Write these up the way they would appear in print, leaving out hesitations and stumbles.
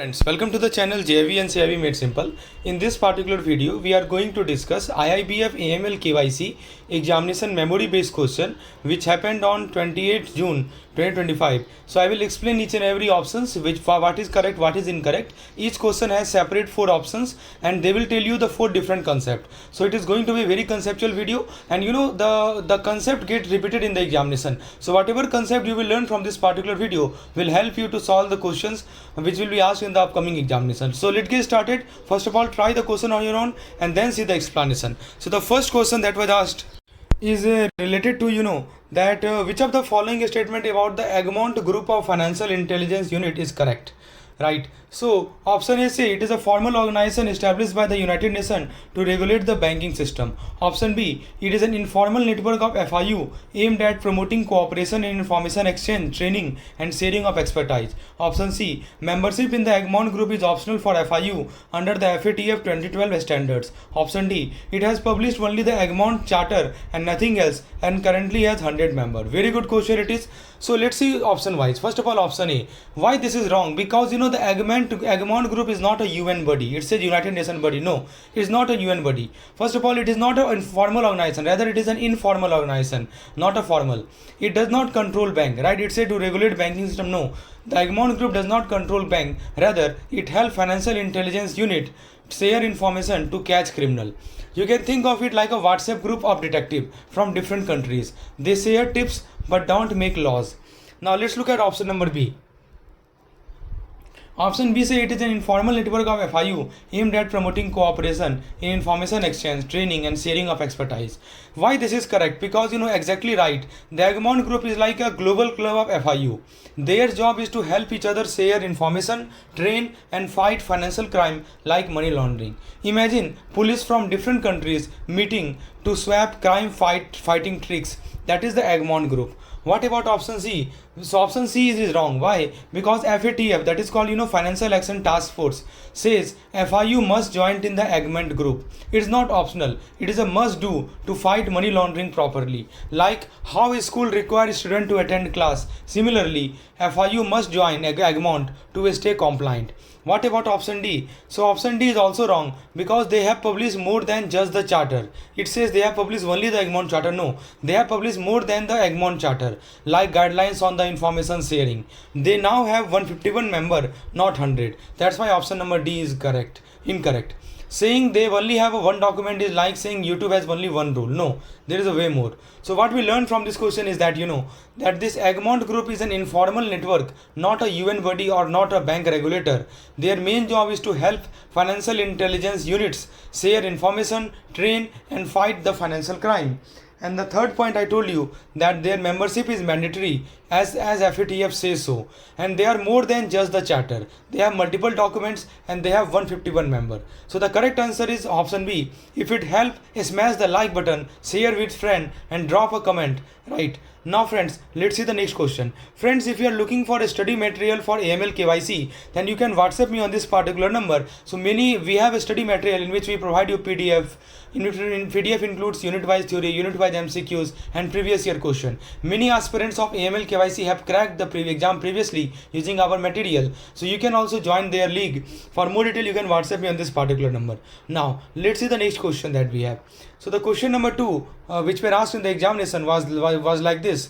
Friends, welcome to the channel JV and CIB Made Simple. In this particular video, we are going to discuss IIBF AML KYC examination memory based question which happened on 28th June 2025. So I will explain each and every options which for what is correct, what is incorrect. Each question has separate 4 options and they will tell you the 4 different concepts. So it is going to be a very conceptual video, and you know the concept gets repeated in the examination. So whatever concept you will learn from this particular video will help you to solve the questions which will be asked in the upcoming examination. So let's get started. First of all, try the question on your own and then see the explanation. So the first question that was asked is related to that which of the following statement about the Egmont Group of Financial Intelligence Unit is correct, right? So option A say it is a formal organization established by the United Nations to regulate the banking system. Option B, it is an informal network of FIU aimed at promoting cooperation in information exchange, training and sharing of expertise. Option C, membership in the Egmont Group is optional for FIU under the FATF 2012 standards. Option D, it has published only the Egmont Charter and nothing else and currently has 100 members. Very good question it is. So let's see option wise. First of all, option A. Why this is wrong? Because the Egmont Group is not a UN body. It says United Nations body. No, it is not a UN body. First of all, it is not an informal organization. Rather, it is an informal organization, not a formal. It does not control bank, right? It said to regulate banking system. No, the Egmont Group does not control bank. Rather, it helps financial intelligence unit share information to catch criminal. You can think of it like a WhatsApp group of detective from different countries. They share tips but don't make laws. Now let's look at option number B. Option B say it is an informal network of FIU aimed at promoting cooperation in information exchange, training and sharing of expertise. Why this is correct? Because exactly right. The Egmont Group is like a global club of FIU. Their job is to help each other share information, train and fight financial crime like money laundering. Imagine police from different countries meeting to swap fighting tricks. That is the Egmont Group. What about option C? So option C is wrong. Why? Because FATF, that is called Financial Action Task Force, says FIU must join in the Egmont Group. It is not optional. It is a must do to fight money laundering properly. Like how a school requires student to attend class. Similarly, FIU must join Egmont to stay compliant. What about option D? So option D is also wrong because they have published more than just the charter. It says they have published only the Egmont Charter. No, they have published more than the Egmont Charter, like guidelines on the information sharing. They now have 151 member, not 100. That's why option number D is incorrect. Saying they only have one document is like saying YouTube has only one rule. No, there is a way more. So what we learned from this question is that that this Egmont Group is an informal network, not a UN body or not a bank regulator. Their main job is to help financial intelligence units share information, train and fight the financial crime. And the third point I told you that their membership is mandatory as FATF says so. And they are more than just the charter. They have multiple documents and they have 151 members. So the correct answer is option B. If it helps, smash the like button, share with friend and drop a comment, right? Now friends, let's see the next question. Friends, if you are looking for a study material for AML KYC, then you can WhatsApp me on this particular number. So we have a study material in which we provide you PDF. In PDF includes unit-wise theory, unit-wise MCQs and previous year question. Many aspirants of AML KYC have cracked the exam previously using our material. So you can also join their league. For more detail, you can WhatsApp me on this particular number. Now, let's see the next question that we have. So the question number 2, which were asked in the examination was like this,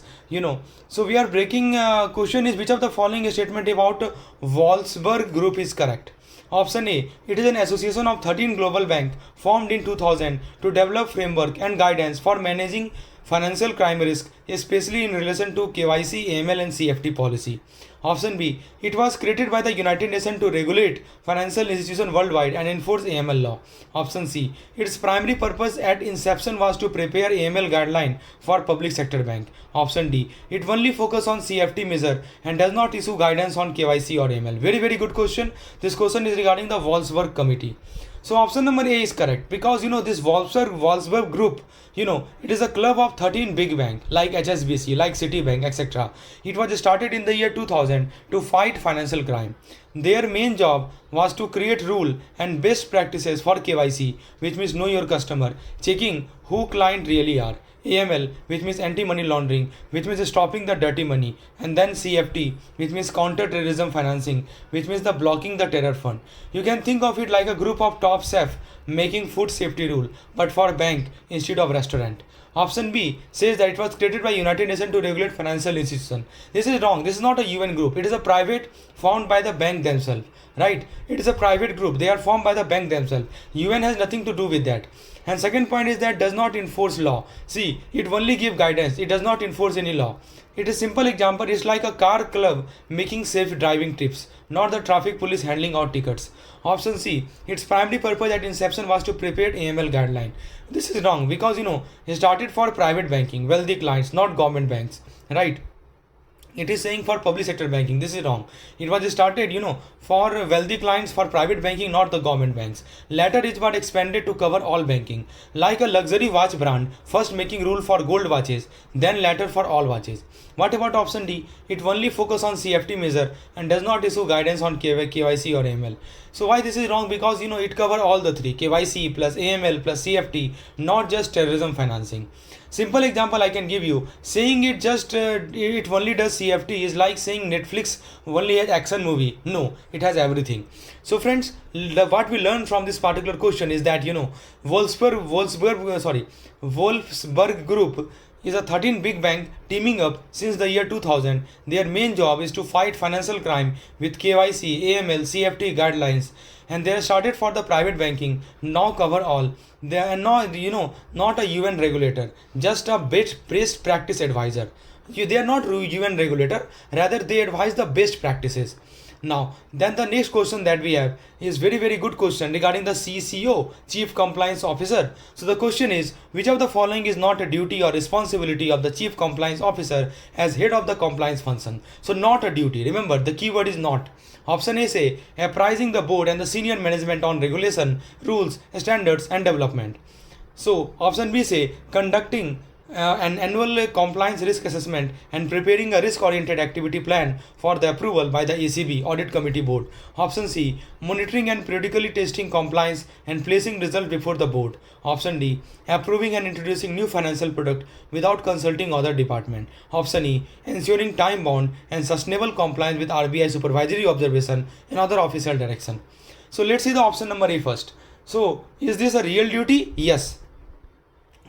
So we are breaking question is which of the following statement about Wolfsburg Group is correct? Option A, it is an association of 13 global banks formed in 2000 to develop framework and guidance for managing financial crime risk, especially in relation to KYC, AML and CFT policy. Option B, it was created by the United Nations to regulate financial institutions worldwide and enforce AML law. Option C, its primary purpose at inception was to prepare AML guideline for public sector bank. Option D, it only focuses on CFT measure and does not issue guidance on KYC or AML. Very, very good question. This question is regarding the Wolfsburg Committee. So option number A is correct because this Wolfsburg Group, it is a club of 13 big banks like HSBC, like Citibank, etc. It was started in the year 2000 to fight financial crime. Their main job was to create rule and best practices for KYC, which means know your customer, checking who client really are, AML, which means anti-money laundering, which means stopping the dirty money, and then CFT, which means counter-terrorism financing, which means the blocking the terror fund. You can think of it like a group of top chefs making food safety rule, but for bank instead of restaurant. Option B says that it was created by United Nations to regulate financial institutions. This is wrong. This is not a UN group. It is a private formed by the bank themselves. Right? It is a private group. They are formed by the bank themselves. UN has nothing to do with that. And second point is that does not enforce law. See, it only give guidance. It does not enforce any law. It is simple example. It's like a car club making safe driving tips, not the traffic police handling out tickets. Option C, its primary purpose at inception was to prepare AML guideline. This is wrong because it started for private banking, wealthy clients, not government banks, right? It is saying for public sector banking. This is wrong. It was started, for wealthy clients for private banking, not the government banks. Later it was expanded to cover all banking. Like a luxury watch brand, first making rule for gold watches, then later for all watches. What about option D? It only focus on CFT measure and does not issue guidance on KYC or AML. So why this is wrong? Because it cover all the three, KYC plus AML plus CFT, not just terrorism financing. Simple example I can give you. Saying it only does CFT is like saying Netflix only has action movie. No, it has everything. So friends, what we learned from this particular question is that Wolfsburg Group is a 13 big bank teaming up since the year 2000. Their main job is to fight financial crime with KYC, AML, CFT guidelines, and they are started for the private banking. Now cover all. They are not, not a UN regulator, just a best practice advisor. They are not UN regulator, rather they advise the best practices. Now, then the next question that we have is very good question regarding the CCO, Chief Compliance Officer. So the question is, which of the following is not a duty or responsibility of the Chief Compliance Officer as head of the compliance function? So not a duty. Remember, the keyword is not. Option A say, apprising the board and the senior management on regulation, rules, standards and development. So option B say, conducting an annual compliance risk assessment and preparing a risk-oriented activity plan for the approval by the ACB Audit Committee Board. Option C, monitoring and periodically testing compliance and placing results before the board. Option D, approving and introducing new financial product without consulting other department. Option E, ensuring time-bound and sustainable compliance with RBI supervisory observation and other official direction. So let's see the option number A first. So is this a real duty? Yes.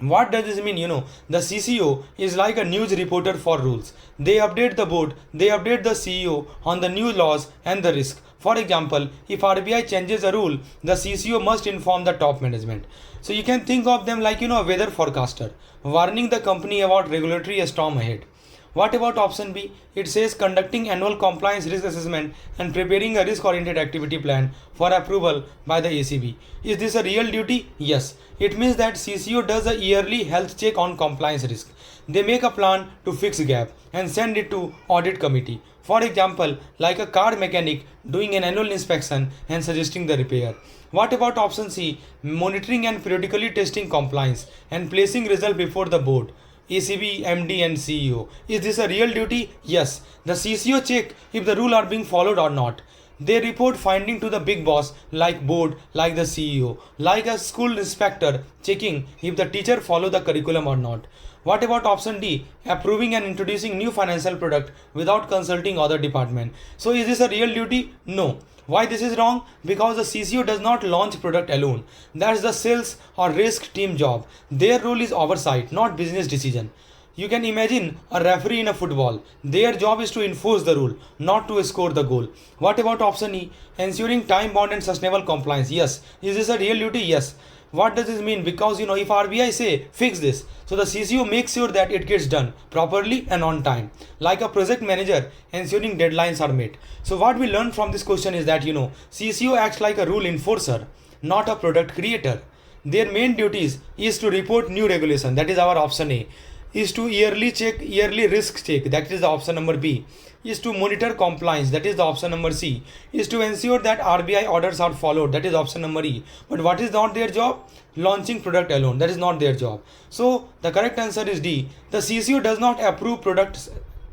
What does this mean? The CCO is like a news reporter for rules. They update the board, they update the CEO on the new laws and the risk. For example, if RBI changes a rule, the CCO must inform the top management. So you can think of them like, a weather forecaster, warning the company about regulatory storm ahead. What about option B? It says conducting annual compliance risk assessment and preparing a risk-oriented activity plan for approval by the ACB. Is this a real duty? Yes. It means that CCO does a yearly health check on compliance risk. They make a plan to fix gap and send it to audit committee. For example, like a car mechanic doing an annual inspection and suggesting the repair. What about option C? Monitoring and periodically testing compliance and placing result before the board, ACB, MD and CEO. Is this a real duty? Yes. The CCO check if the rules are being followed or not. They report finding to the big boss like board, like the CEO, like a school inspector checking if the teacher follow the curriculum or not. What about option D? Approving and introducing new financial product without consulting other department. So is this a real duty? No. Why this is wrong? Because the CCO does not launch product alone. That's the sales or risk team job. Their role is oversight, not business decision. You can imagine a referee in a football. Their job is to enforce the rule, not to score the goal. What about option E? Ensuring time-bound and sustainable compliance. Yes. Is this a real duty? Yes. What does this mean? Because if RBI say fix this, so the CCO makes sure that it gets done properly and on time. Like a project manager ensuring deadlines are met. So what we learned from this question is that CCO acts like a rule enforcer, not a product creator. Their main duties is to report new regulation, that is our option A. Is to yearly risk check, that is the option number B. Is to monitor compliance, that is the option number C. Is to ensure that RBI orders are followed, that is option number E. But what is not their job? Launching product alone, that is not their job. So the correct answer is D. The CCO does not approve products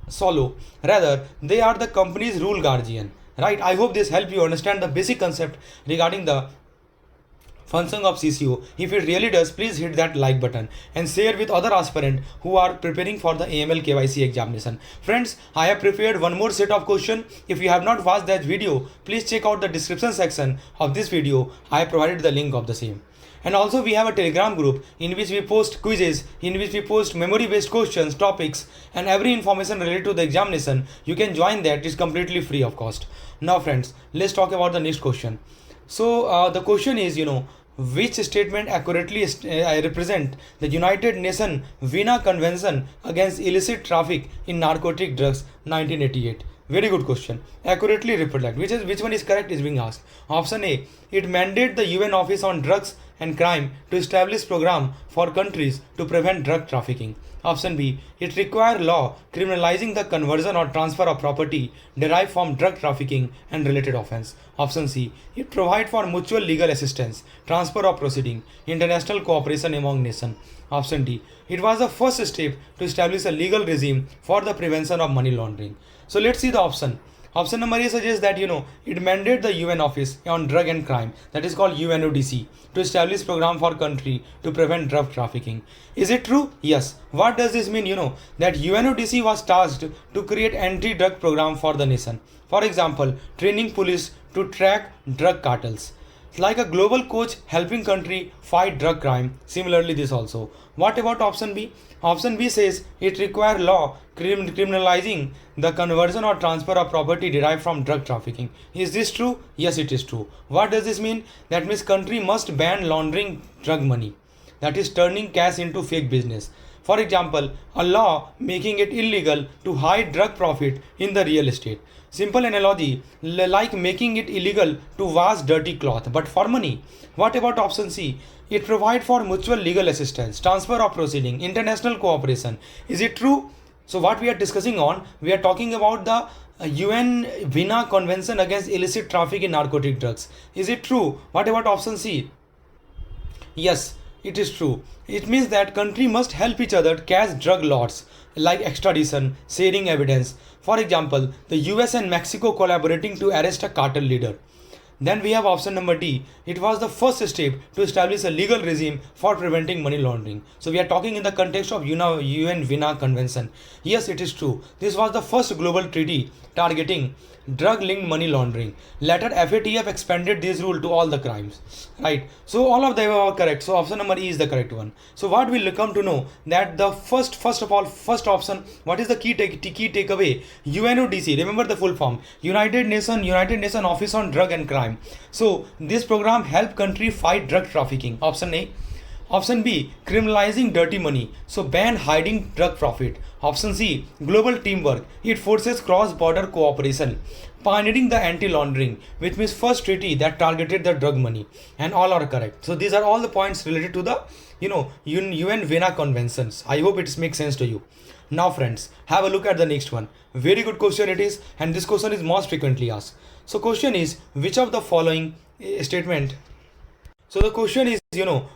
solo, rather they are the company's rule guardian, right? I hope this helped you understand the basic concept regarding the function of CCO? If it really does, please hit that like button and share with other aspirants who are preparing for the AML KYC examination. Friends, I have prepared one more set of questions. If you have not watched that video, please check out the description section of this video. I have provided the link of the same. And also we have a Telegram group in which we post quizzes, in which we post memory based questions, topics, and every information related to the examination. You can join that. It's completely free of cost. Now friends, let's talk about the next question. So the question is, which statement accurately represent the United Nations Vienna Convention against illicit traffic in narcotic drugs 1988? Very good question. Accurately represent. Which one is correct is being asked. Option A, it mandated the UN Office on Drugs and Crime to establish program for countries to prevent drug trafficking. Option B, it required law criminalizing the conversion or transfer of property derived from drug trafficking and related offense. Option C, it provide for mutual legal assistance, transfer of proceeding, international cooperation among nations. Option D, it was the first step to establish a legal regime for the prevention of money laundering. So let's see the option. Option number A suggests that it mandated the UN Office on Drug and Crime, that is called UNODC, to establish program for country to prevent drug trafficking. Is it true? Yes. What does this mean? That UNODC was tasked to create anti-drug program for the nation. For example, training police to track drug cartels. Like a global coach helping country fight drug crime. Similarly, this also. What about option B? Option B says it requires law criminalizing the conversion or transfer of property derived from drug trafficking. Is this true? Yes, it is true. What does this mean? That means country must ban laundering drug money. That is turning cash into fake business. For example, a law making it illegal to hide drug profit in the real estate. Simple analogy, like making it illegal to wash dirty cloth, but for money. What about option C? It provides for mutual legal assistance, transfer of proceeding, international cooperation. Is it true? So what we are discussing on, we are talking about the UN Vienna Convention against illicit traffic in narcotic drugs. Is it true? What about option C? Yes, it is true. It means that country must help each other catch drug lords, like extradition, sharing evidence. For example, the US and Mexico collaborating to arrest a cartel leader. Then we have option number D. It was the first step to establish a legal regime for preventing money laundering. So we are talking in the context of UN Vienna Convention. Yes, it is true. This was the first global treaty targeting drug-linked money laundering. Later, FATF expanded this rule to all the crimes. Right. So all of them are correct. So option number E is the correct one. So what we'll come to know that the first option. What is the key takeaway? UNODC. Remember the full form. United Nations Office on Drug and Crime. So this program help country fight drug trafficking. Option A. Option B, criminalizing dirty money. So ban hiding drug profit. Option C, global teamwork. It forces cross-border cooperation. Pioneering the anti-laundering, which means first treaty that targeted the drug money. And all are correct. So these are all the points related to the UN Vienna Conventions. I hope it makes sense to you. Now friends, have a look at the next one. Very good question it is, and this question is most frequently asked. So question is, which of the following statement? So the question is,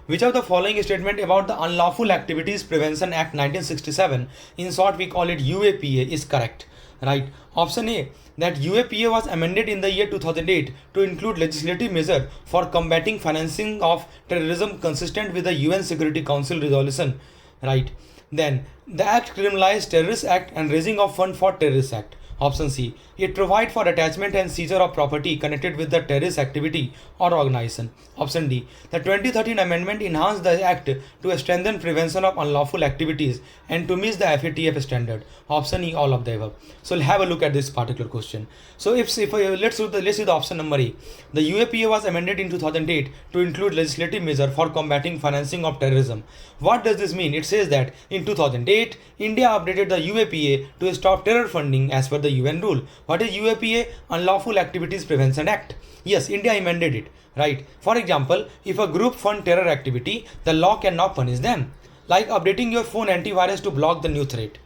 which of the following statement about the Unlawful Activities Prevention Act 1967, in short we call it UAPA, is correct, right? Option A, that UAPA was amended in the year 2008 to include legislative measure for combating financing of terrorism consistent with the UN Security Council resolution, right? Then the act criminalized terrorist act and raising of fund for terrorist act. Option C, it provides for attachment and seizure of property connected with the terrorist activity or organization. Option D, the 2013 amendment enhanced the act to strengthen prevention of unlawful activities and to meet the FATF standard. Option E, all of the above. So have a look at this particular question. So let's see the option number A. The UAPA was amended in 2008 to include legislative measure for combating financing of terrorism. What does this mean? It says that in 2008, India updated the UAPA to stop terror funding as per the UN rule. What is UAPA? Unlawful Activities Prevention Act. Yes, India amended it, right? For example, if a group fund terror activity, the law cannot punish them, like updating your phone antivirus to block the new threat.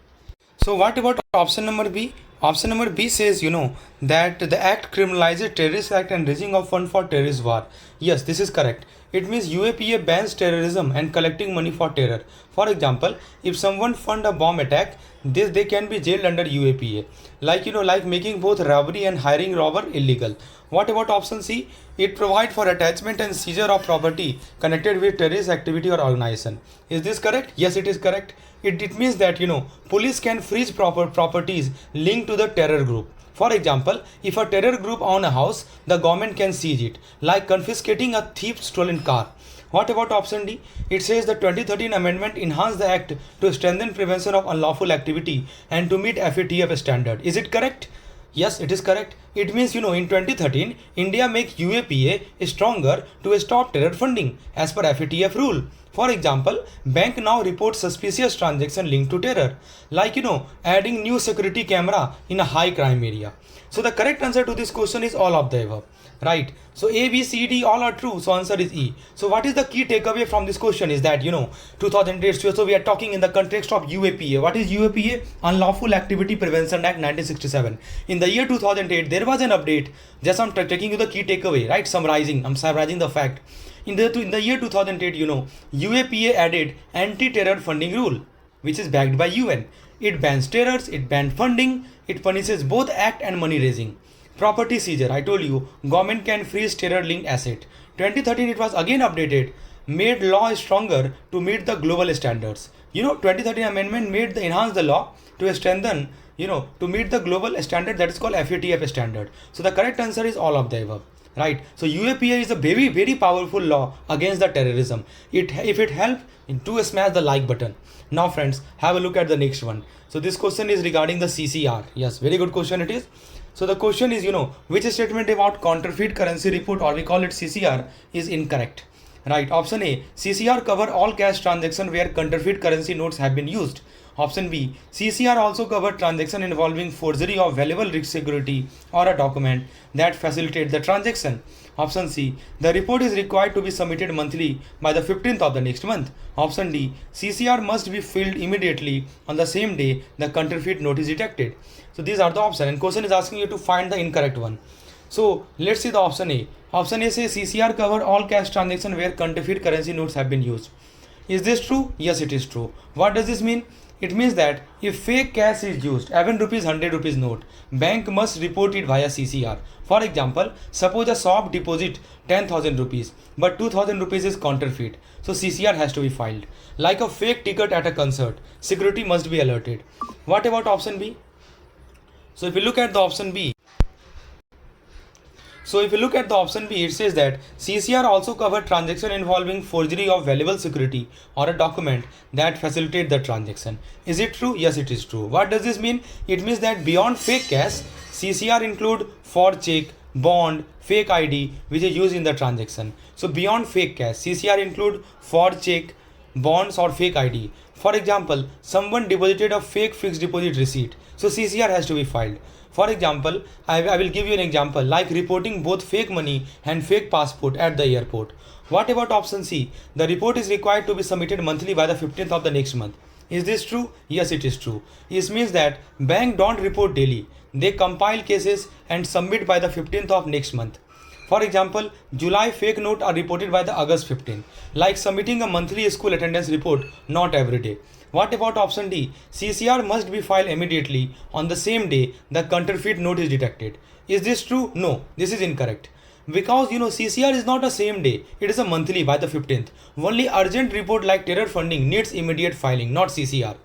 So what about option number B? Option number B says, that the act criminalizes terrorist act and raising of fund for terrorist war. Yes, this is correct. It means UAPA bans terrorism and collecting money for terror. For example, if someone fund a bomb attack, they can be jailed under UAPA. Like making both robbery and hiring robber illegal. What about option C? It provides for attachment and seizure of property connected with terrorist activity or organization. Is this correct? Yes, it is correct. It means that police can freeze properties linked to the terror group. For example, if a terror group own a house, the government can seize it, like confiscating a thief's stolen car. What about option D? It says the 2013 amendment enhanced the act to strengthen prevention of unlawful activity and to meet FATF standard. Is it correct? Yes, it is correct. It means, in 2013, India make UAPA stronger to stop terror funding as per FATF rule. For example, bank now reports suspicious transaction linked to terror, like adding new security camera in a high crime area. So the correct answer to this question is all of the above, right? So A, B, C, D all are true. So answer is E. So what is the key takeaway from this question is that 2008. So we are talking in the context of UAPA. What is UAPA? Unlawful Activity Prevention Act 1967. In the year 2008, there was an update. Just I'm taking you the key takeaway, right? I'm summarizing the fact. In the year 2008, UAPA added anti-terror funding rule, which is backed by UN. It bans terrors, it bans funding, it punishes both act and money raising. Property seizure, I told you, government can freeze terror-linked asset. 2013, it was again updated, made law stronger to meet the global standards. 2013 amendment enhanced the law to strengthen, to meet the global standard that is called FATF standard. So the correct answer is all of the above. Right, so UAPA is a very, very powerful law against the terrorism. If it helps, do smash the like button. Now friends, have a look at the next one. So this question is regarding the CCR. Yes, very good question it is. So the question is, which statement about counterfeit currency report, or we call it CCR, is incorrect. Right, option A, CCR cover all cash transaction where counterfeit currency notes have been used. Option B, CCR also covered transaction involving forgery of valuable security or a document that facilitate the transaction. Option C, the report is required to be submitted monthly by the 15th of the next month. Option D, CCR must be filled immediately on the same day the counterfeit note is detected. So these are the options, and question is asking you to find the incorrect one. So let's see the option A. Option A says CCR cover all cash transaction where counterfeit currency notes have been used. Is this true? Yes, it is true. What does this mean? It means that if fake cash is used, even rupees 100 rupees note, bank must report it via CCR. For example, suppose a shop deposit 10,000 rupees, but 2,000 rupees is counterfeit. So CCR has to be filed. Like a fake ticket at a concert, security must be alerted. What about option B? So if you look at the option B, it says that CCR also covered transaction involving forgery of valuable security or a document that facilitate the transaction. Is it true? Yes, it is true. What does this mean? It means that beyond fake cash, CCR include forged check, bond, fake ID, which is used in the transaction. So beyond fake cash, CCR include forged check, bonds or fake ID. For example, someone deposited a fake fixed deposit receipt. So CCR has to be filed. For example, I will give you an example like reporting both fake money and fake passport at the airport. What about option C? The report is required to be submitted monthly by the 15th of the next month. Is this true? Yes, it is true. This means that bank don't report daily. They compile cases and submit by the 15th of next month. For example, July fake note are reported by the August 15, like submitting a monthly school attendance report, not every day. What about option D? CCR must be filed immediately on the same day the counterfeit note is detected. Is this true? No, this is incorrect. Because CCR is not a same day, it is a monthly by the 15th. Only urgent report like terror funding needs immediate filing, not CCR.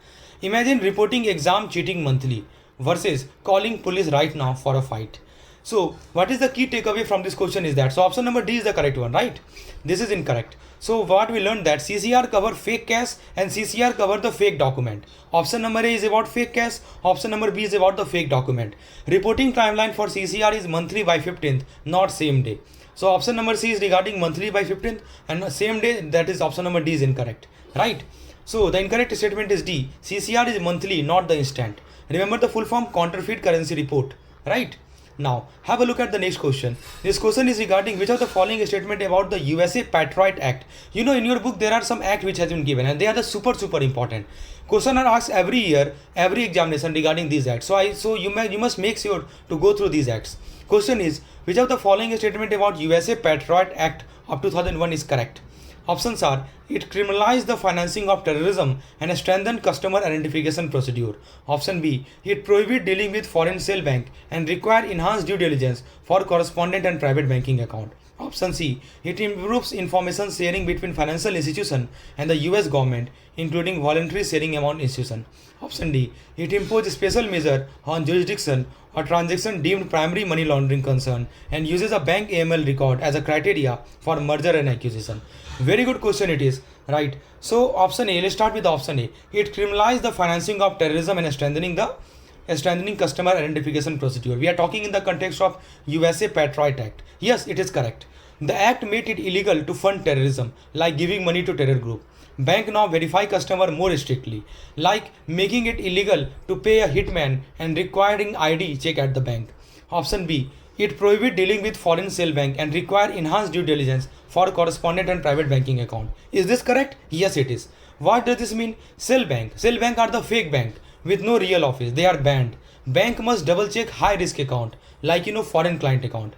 Imagine reporting exam cheating monthly versus calling police right now for a fight. So what is the key takeaway from this question is that, so option number D is the correct one, right? This is incorrect. So what we learned that CCR cover fake cash and CCR cover the fake document. Option number A is about fake cash, option number B is about the fake document. Reporting timeline for CCR is monthly by 15th, not same day. So option number C is regarding monthly by 15th and same day, that is option number D is incorrect, right? So the incorrect statement is D. CCR is monthly, not the instant. Remember the full form, counterfeit currency report, right? Now, have a look at the next question. This question is regarding which of the following statement about the USA Patriot Act. You know, in your book there are some act which has been given, and they are the super important. Question are asked every year, every examination regarding these acts. So you must make sure to go through these acts. Question is which of the following statement about USA Patriot Act of 2001 is correct? Options are: it criminalized the financing of terrorism and strengthened customer identification procedure. Option B: it prohibit dealing with foreign cell bank and require enhanced due diligence for correspondent and private banking account. Option C: it improves information sharing between financial institution and the US government, including voluntary sharing among institution. Option D: it imposes special measure on jurisdiction or transaction deemed primary money laundering concern and uses a bank AML record as a criteria for merger and acquisition. Very good question it is, right? So option A, let's start with option A. It criminalized the financing of terrorism and strengthening customer identification procedure. We are talking in the context of USA Patriot Act. Yes, it is correct. The act made it illegal to fund terrorism, like giving money to terror group. Bank now verify customer more strictly, like making it illegal to pay a hitman and requiring ID check at the bank. Option B, it prohibit dealing with foreign cell bank and require enhanced due diligence for correspondent and private banking account. Is this correct? Yes, it is. What does this mean? Cell bank are the fake bank with no real office. They are banned. Bank must double check high risk account, like foreign client account.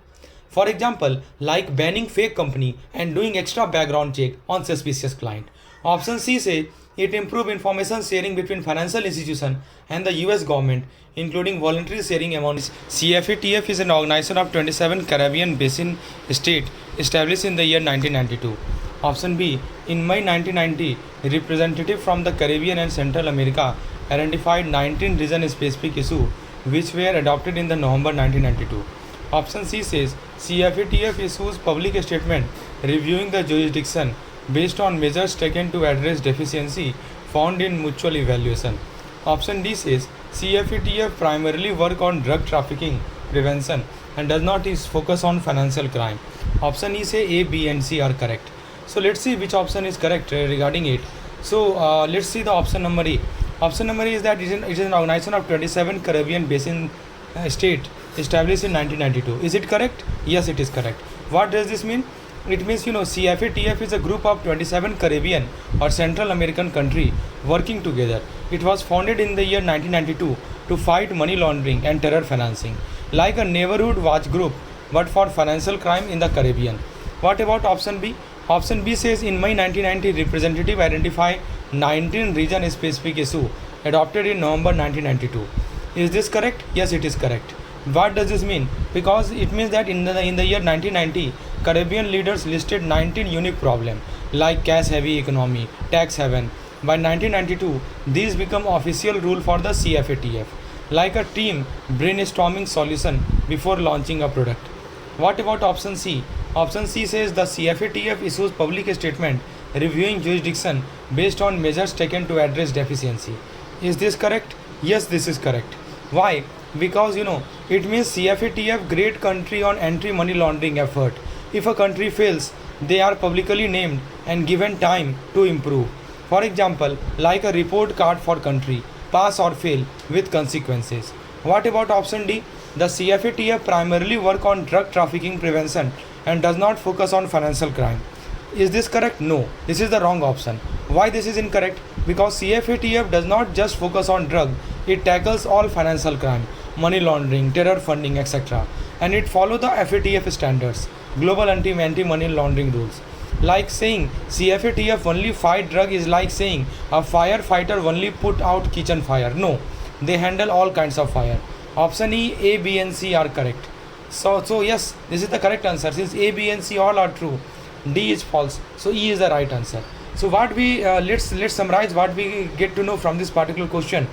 For example, like banning fake company and doing extra background check on suspicious client. Option C say it improve information sharing between financial institution and the US government, including voluntary sharing among CFATF is an organization of 27 Caribbean basin state established in the year 1992. Option B, in May 1990, a representative from the Caribbean and Central America identified 19 region specific issues which were adopted in the November 1992. Option C says CFATF issues public statement reviewing the jurisdiction based on measures taken to address deficiency found in mutual evaluation. Option D says CFATF primarily work on drug trafficking prevention and does not focus on financial crime. Option E say A, B and C are correct. So let's see which option is correct regarding it. So let's see the option number A. Option number A is that it is an organization of 27 Caribbean basin state established in 1992. Is it correct? Yes, it is correct. What does this mean? It means CFATF is a group of 27 Caribbean or Central American country working together. It was founded in the year 1992 to fight money laundering and terror financing, like a neighborhood watch group but for financial crime in the Caribbean. What about option B? Option B says in May 1990 representative identify 19 region specific issue adopted in November 1992. Is this correct? Yes, it is correct. What does this mean? Because it means that in the year 1990, Caribbean leaders listed 19 unique problems like cash heavy economy, tax haven. By 1992, these become official rule for the CFATF, like a team brainstorming solution before launching a product. What about option C? Option C says the CFATF issues public statement reviewing jurisdiction based on measures taken to address deficiency. Is this correct? Yes, this is correct. Why? Because it means CFATF great country on anti-money laundering effort. If a country fails, they are publicly named and given time to improve. For example, like a report card for country, pass or fail with consequences. What about option D? The CFATF primarily work on drug trafficking prevention and does not focus on financial crime. Is this correct? No, this is the wrong option. Why this is incorrect? Because CFATF does not just focus on drug, it tackles all financial crime, money laundering, terror funding, etc. And it follows the FATF standards, global anti-money laundering rules. Like saying CFATF only fight drug is like saying a firefighter only put out kitchen fire. No, they handle all kinds of fire. Option E, A, B and C are correct. So yes, this is the correct answer. Since A, B and C all are true, D is false. So E is the right answer. So what we let's summarize what we get to know from this particular question.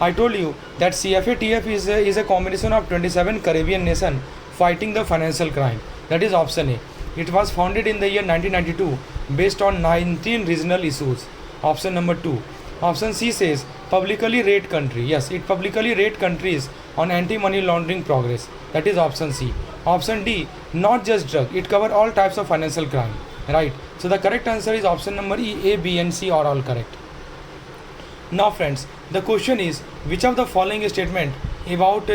I told you that CFATF is a combination of 27 Caribbean nations fighting the financial crime. That is option A. It was founded in the year 1992 based on 19 regional issues. Option number 2. Option C says publicly rate country. Yes, it publicly rate countries on anti-money laundering progress. That is option C. Option D, not just drug. It covers all types of financial crime. Right. So the correct answer is option number E. A, B and C are all correct. Now friends, the question is which of the following statement about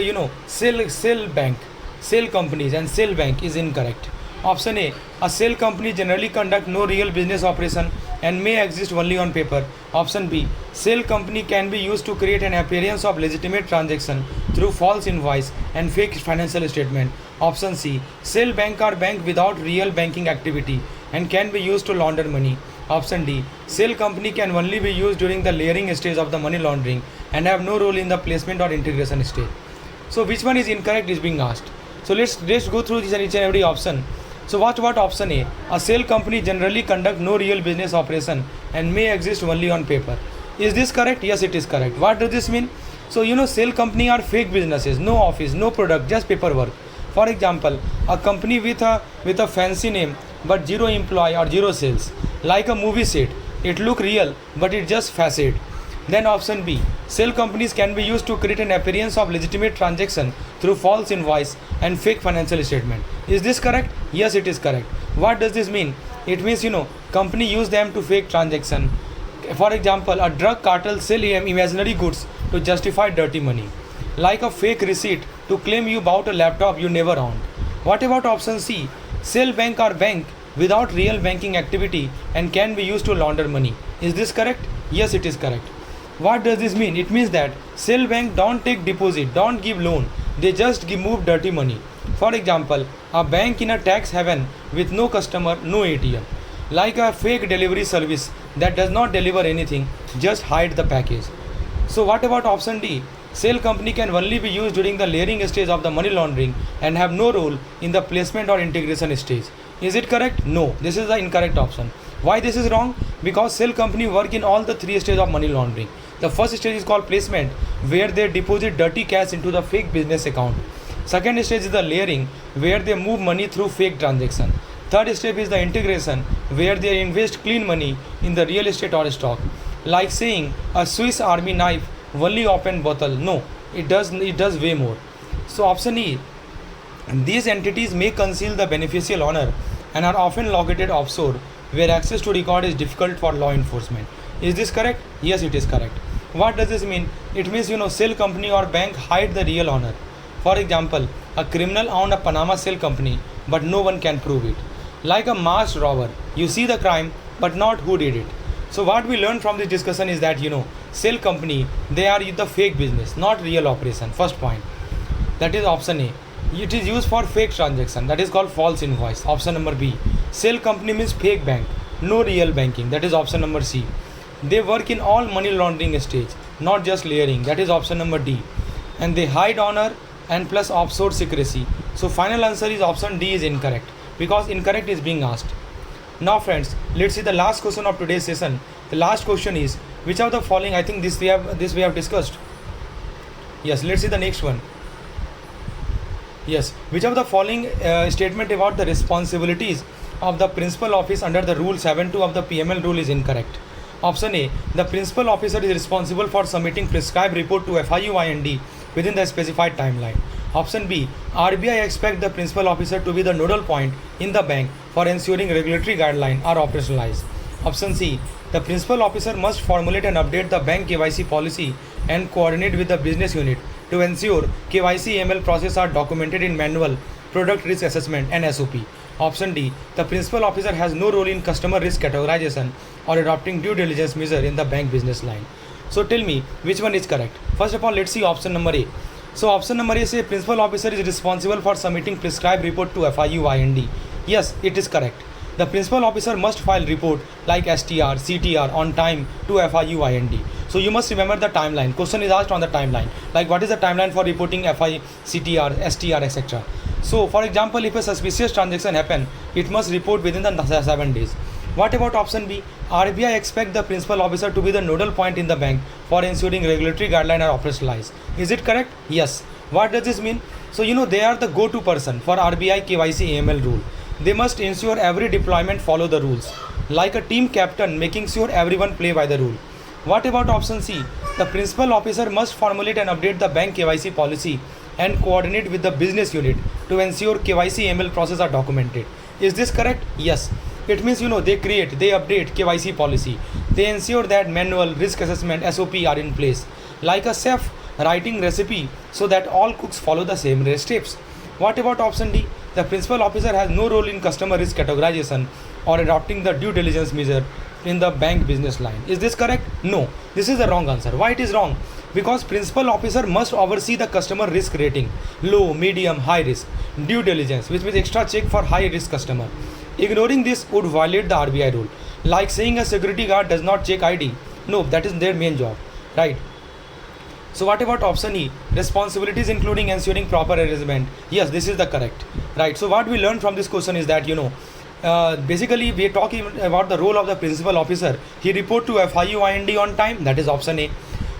cell bank sale companies and sale bank is incorrect. Option A sale company generally conduct no real business operation and may exist only on paper. Option B, sale company can be used to create an appearance of legitimate transaction through false invoice and fake financial statement. Option C, sale bank are bank without real banking activity and can be used to launder money. Option D, sale company can only be used during the layering stage of the money laundering and have no role in the placement or integration stage. So which one is incorrect is being asked. So let's go through each and every option. So what about option A? A sale company generally conduct no real business operation and may exist only on paper. Is this correct? Yes, it is correct. What does this mean? So sale company are fake businesses, no office, no product, just paperwork. For example, a company with a fancy name but zero employee or zero sales, like a movie set. It look real but it just facade. Then option B, sale companies can be used to create an appearance of legitimate transaction through false invoice and fake financial statement. Is this correct? Yes, it is correct. What does this mean? It means company use them to fake transaction. For example, a drug cartel sell imaginary goods to justify dirty money, like a fake receipt to claim you bought a laptop you never owned. What about option C? Sale bank are bank without real banking activity and can be used to launder money. Is this correct? Yes, it is correct. What does this mean? It means that sale bank don't take deposit, don't give loan, they just move dirty money. For example, a bank in a tax haven with no customer, no ATM, like a fake delivery service that does not deliver anything, just hide the package. So what about option D? Sale company can only be used during the layering stage of the money laundering and have no role in the placement or integration stage. Is it correct? No, this is the incorrect option. Why this is wrong? Because sale company work in all the three stages of money laundering. The first stage is called placement, where they deposit dirty cash into the fake business account. Second stage is the layering, where they move money through fake transaction. Third step is the integration, where they invest clean money in the real estate or stock. Like saying a Swiss Army knife only open bottle. No, it does way more. So option E, these entities may conceal the beneficial owner and are often located offshore, where access to record is difficult for law enforcement. Is this correct? Yes, it is correct. What does this mean? It means sale company or bank hide the real owner. For example, a criminal owned a Panama sale company but no one can prove it. Like a masked robber, you see the crime but not who did it. So what we learned from this discussion is that sale company, they are the fake business, not real operation. First point, that is option A. It is used for fake transaction, that is called false invoice. Option number B, sale company means fake bank, no real banking, that is option number C. They work in all money laundering stage, not just layering, that is option number D. And they hide honor and plus offshore secrecy. So final answer is option D is incorrect, because incorrect is being asked. Now friends, let's see the last question of today's session. The last question is, which of the following, I think this we have discussed. Yes, let's see the next one. Yes, which of the following statement about the responsibilities of the principal office under the rule 7.2 of the PML rule is incorrect? Option A, the principal officer is responsible for submitting prescribed report to FIU-IND within the specified timeline. Option B, RBI expects the principal officer to be the nodal point in the bank for ensuring regulatory guidelines are operationalized. Option C, the principal officer must formulate and update the bank KYC policy and coordinate with the business unit to ensure KYC AML process are documented in manual, product risk assessment and SOP. Option D, the principal officer has no role in customer risk categorization or adopting due diligence measure in the bank business line. So tell me, which one is correct? First of all, let's see option number A. So option number A says principal officer is responsible for submitting prescribed report to FIU-IND. Yes, it is correct. The principal officer must file report like STR, CTR on time to FIU-IND. So you must remember the timeline. Question is asked on the timeline. Like what is the timeline for reporting FI, CTR, STR, etc. So for example, if a suspicious transaction happen, it must report within the 7 days. What about option B? RBI expects the principal officer to be the nodal point in the bank for ensuring regulatory guidelines are operationalized. Is it correct? Yes. What does this mean? So they are the go-to person for RBI KYC AML rule. They must ensure every deployment follow the rules, like a team captain making sure everyone play by the rule. What about option C? The principal officer must formulate and update the bank KYC policy and coordinate with the business unit to ensure KYC AML process are documented. Is this correct? Yes. It means they create, they update KYC policy. They ensure that manual, risk assessment, SOP are in place, like a chef writing recipe so that all cooks follow the same steps. What about option D? The principal officer has no role in customer risk categorization or adopting the due diligence measure in the bank business line. Is this correct? No. This is the wrong answer. Why it is wrong? Because principal officer must oversee the customer risk rating, low, medium, high risk, due diligence, which means extra check for high risk customer. Ignoring this would violate the RBI rule. Like saying a security guard does not check ID. No, that is their main job, right? So what about option E? Responsibilities including ensuring proper arrangement. Yes, this is the correct, right? So what we learned from this question is that, basically we are talking about the role of the principal officer. He report to FIU IND on time. That is option A.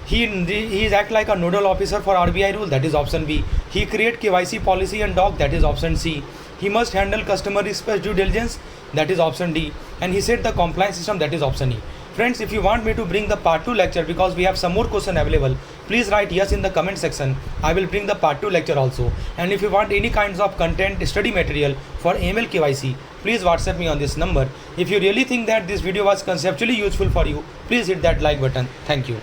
He is act like a nodal officer for RBI rule. That is option B. He create KYC policy and doc. That is option C. He must handle customer risk due diligence. That is option D. And he set the compliance system. That is option E. Friends, if you want me to bring the part 2 lecture, because we have some more question available, please write yes in the comment section. I will bring the part 2 lecture also. And if you want any kinds of content, study material for AML KYC, please WhatsApp me on this number. If you really think that this video was conceptually useful for you, please hit that like button. Thank you.